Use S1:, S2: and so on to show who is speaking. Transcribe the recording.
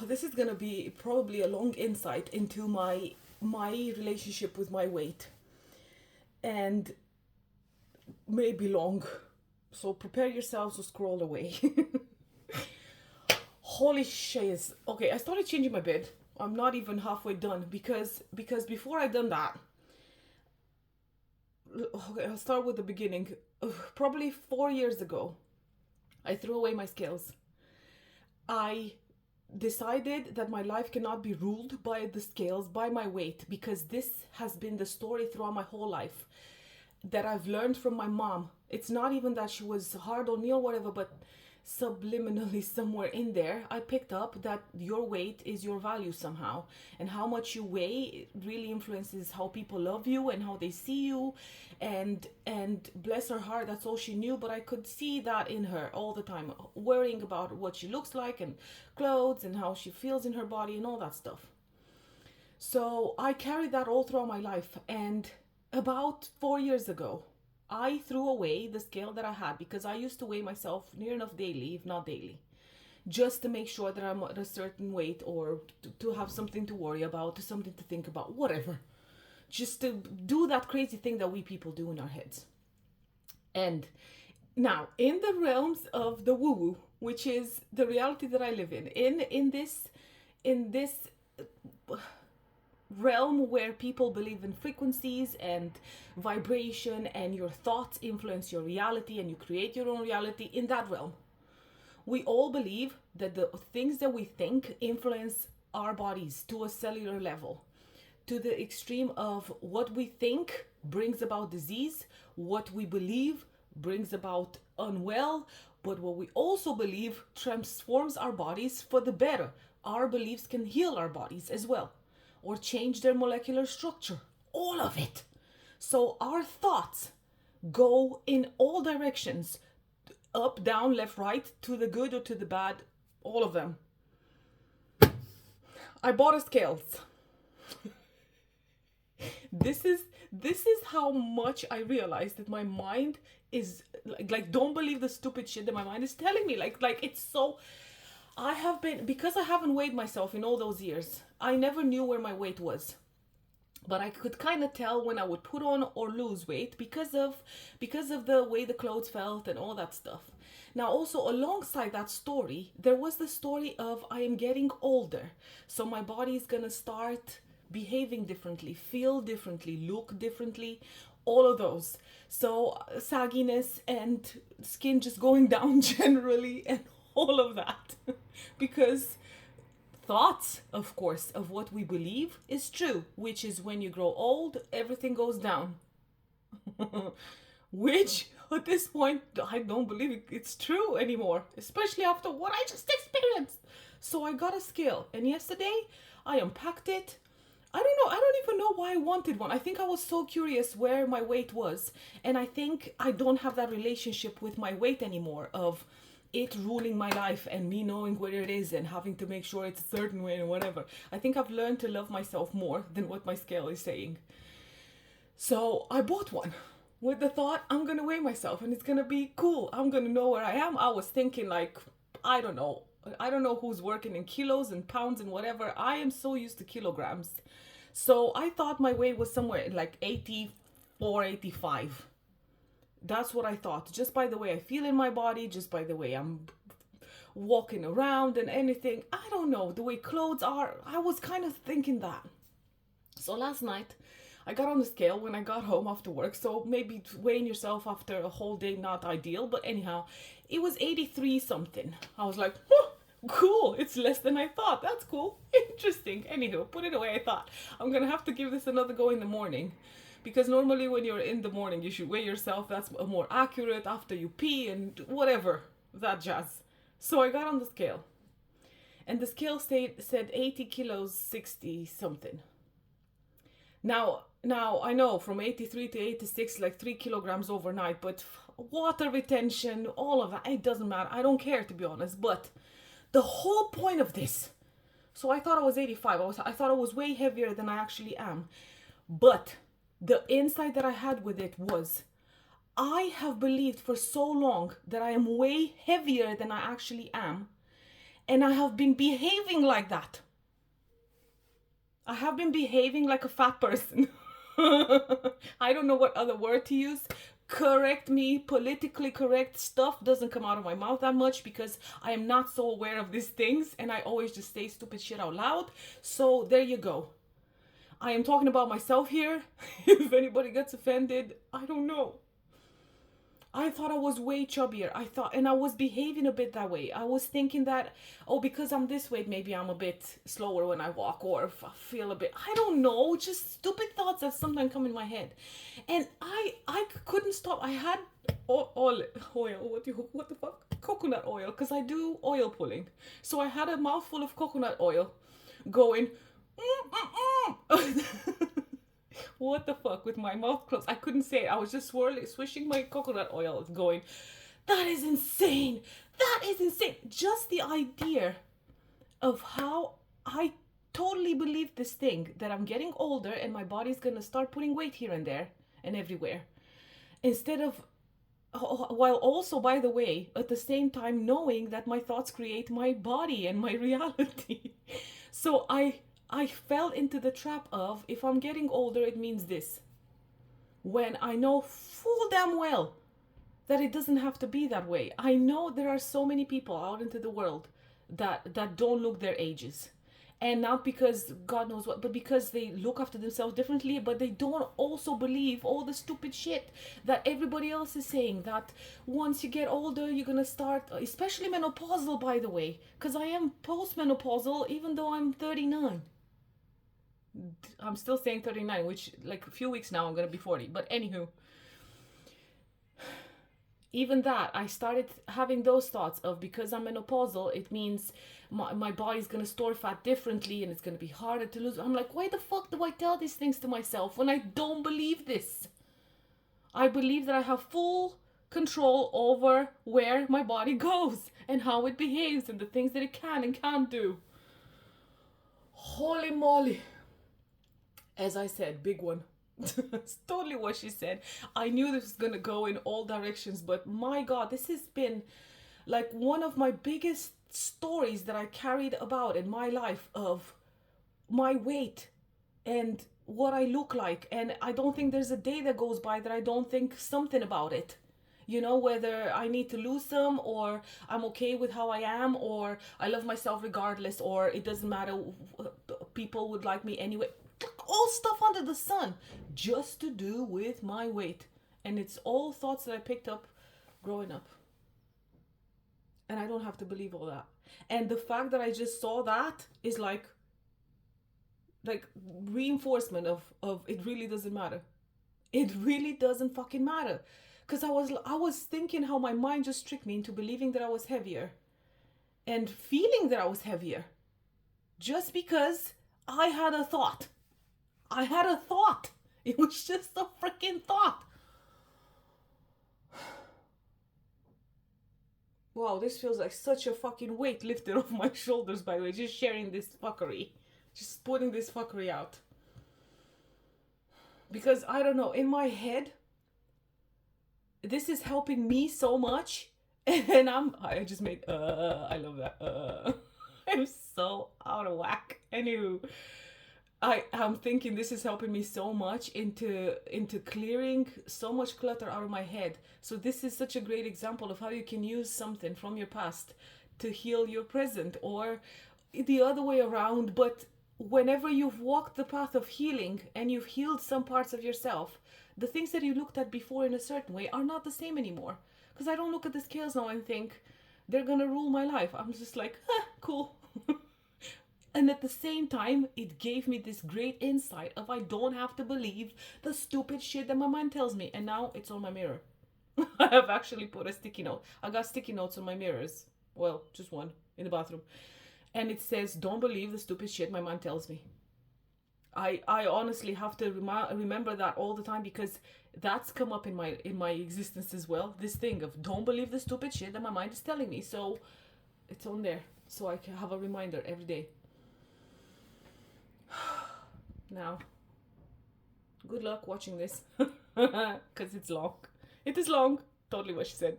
S1: this is gonna be probably a long insight into my relationship with my weight, and maybe long. So prepare yourselves to scroll away. Holy shiz. Okay, I started changing my bed. I'm not even halfway done because before I done that, okay, I'll start with the beginning. Probably 4 years ago, I threw away my scales. I decided that my life cannot be ruled by the scales, by my weight, because this has been the story throughout my whole life that I've learned from my mom. It's not even that she was hard on me or whatever, but subliminally somewhere in there, I picked up that your weight is your value somehow. And how much you weigh really influences how people love you and how they see you. And bless her heart, that's all she knew, but I could see that in her all the time, worrying about what she looks like and clothes and how she feels in her body and all that stuff. So I carried that all throughout my life. And about 4 years ago, I threw away the scale that I had because I used to weigh myself near enough daily, if not daily, just to make sure that I'm at a certain weight or to have something to worry about, something to think about, whatever. Just to do that crazy thing that we people do in our heads. And now, in the realms of the woo-woo, which is the reality that I live in this realm where people believe in frequencies and vibration, and your thoughts influence your reality and you create your own reality. In that realm, we all believe that the things that we think influence our bodies to a cellular level, to the extreme of what we think brings about disease, what we believe brings about unwell, but what we also believe transforms our bodies for the better. Our beliefs can heal our bodies as well, or change their molecular structure. All of it. So our thoughts go in all directions, up, down, left, right, to the good or to the bad, all of them. I bought a scales. This is how much I realized that my mind is like don't believe the stupid shit that my mind is telling me. Like it's so. I have been, because I haven't weighed myself in all those years, I never knew where my weight was. But I could kind of tell when I would put on or lose weight because of the way the clothes felt and all that stuff. Now also alongside that story, there was the story of I am getting older. So my body is going to start behaving differently, feel differently, look differently, all of those. So sagginess and skin just going down generally and all of that. Because thoughts, of course, of what we believe is true, which is when you grow old, everything goes down. Which, at this point, I don't believe it's true anymore, especially after what I just experienced. So I got a scale, and yesterday I unpacked it. I don't know, I don't even know why I wanted one. I think I was so curious where my weight was, and I think I don't have that relationship with my weight anymore of it ruling my life and me knowing where it is and having to make sure it's a certain way and whatever. I think I've learned to love myself more than what my scale is saying. So I bought one with the thought I'm gonna weigh myself and it's gonna be cool. I'm gonna know where I am. I was thinking like, I don't know. I don't know who's working in kilos and pounds and whatever. I am so used to kilograms. So I thought my weight was somewhere in like 84, 85. That's what I thought, just by the way I feel in my body, just by the way I'm walking around and anything. I don't know, the way clothes are, I was kind of thinking that. So last night, I got on the scale when I got home after work, so maybe weighing yourself after a whole day, not ideal, but anyhow, it was 83 something. I was like, oh, cool, it's less than I thought, that's cool, interesting. Anywho, put it away. I thought, I'm gonna have to give this another go in the morning. Because normally when you're in the morning, you should weigh yourself. That's more accurate after you pee and whatever, that jazz. So I got on the scale. And the scale said 80 kilos, 60 something. Now I know from 83 to 86, like 3 kilograms overnight, but water retention, all of that, it doesn't matter. I don't care, to be honest. But the whole point of this, so I thought I was 85. I thought I was way heavier than I actually am. But the insight that I had with it was, I have believed for so long that I am way heavier than I actually am. And I have been behaving like that. I have been behaving like a fat person. I don't know what other word to use. Correct me, politically correct stuff doesn't come out of my mouth that much because I am not so aware of these things and I always just say stupid shit out loud. So there you go. I am talking about myself here. If anybody gets offended, I don't know. I thought I was way chubbier. And I was behaving a bit that way. I was thinking that, oh, because I'm this weight, maybe I'm a bit slower when I walk, or if I feel a bit, I don't know, just stupid thoughts that sometimes come in my head. And I couldn't stop. I had oil, what the fuck? Coconut oil, because I do oil pulling. So I had a mouthful of coconut oil going, what the fuck, with my mouth closed. I couldn't say it. I was just swishing my coconut oil, going, that is insane. That is insane. Just the idea of how I totally believe this thing that I'm getting older and my body's gonna start putting weight here and there and everywhere. Instead of, while also, by the way, at the same time knowing that my thoughts create my body and my reality. So I fell into the trap of, if I'm getting older, it means this. When I know full damn well that it doesn't have to be that way. I know there are so many people out into the world that don't look their ages. And not because God knows what, but because they look after themselves differently, but they don't also believe all the stupid shit that everybody else is saying, that once you get older, you're gonna start, especially menopausal, by the way, because I am postmenopausal, even though I'm 39. I'm still saying 39, which, like, a few weeks now I'm gonna be 40. But anywho, even that, I started having those thoughts of, because I'm menopausal, it means my body's gonna store fat differently and it's gonna be harder to lose. I'm like, why the fuck do I tell these things to myself when I don't believe this? I believe that I have full control over where my body goes and how it behaves and the things that it can and can't do. Holy moly. As I said, big one. It's totally what she said. I knew this was gonna go in all directions, but my God, this has been like one of my biggest stories that I carried about in my life, of my weight and what I look like. And I don't think there's a day that goes by that I don't think something about it. You know, whether I need to lose some, or I'm okay with how I am, or I love myself regardless, or it doesn't matter, people would like me anyway. All stuff under the sun, just to do with my weight. And it's all thoughts that I picked up growing up. And I don't have to believe all that. And the fact that I just saw that is like reinforcement of it really doesn't matter. It really doesn't fucking matter. Because I was thinking how my mind just tricked me into believing that I was heavier and feeling that I was heavier just because I had a thought. I had a thought. It was just a freaking thought. Wow, this feels like such a fucking weight lifted off my shoulders, by the way, just sharing this fuckery. Just putting this fuckery out. Because, I don't know, in my head, this is helping me so much. And I just made, I love that, I'm so out of whack. Anywho, I'm thinking this is helping me so much into clearing so much clutter out of my head. So this is such a great example of how you can use something from your past to heal your present, or the other way around. But whenever you've walked the path of healing and you've healed some parts of yourself, the things that you looked at before in a certain way are not the same anymore. Because I don't look at the scales now and think they're gonna rule my life. I'm just like, cool. And at the same time, it gave me this great insight of, I don't have to believe the stupid shit that my mind tells me. And now it's on my mirror. I have actually put a sticky note. I got sticky notes on my mirrors. Well, just one in the bathroom. And it says, don't believe the stupid shit my mind tells me. I honestly have to remember that all the time, because that's come up in my existence as well. This thing of, don't believe the stupid shit that my mind is telling me. So it's on there. So I can have a reminder every day. Now, good luck watching this, because it's long. It is long. Totally what she said.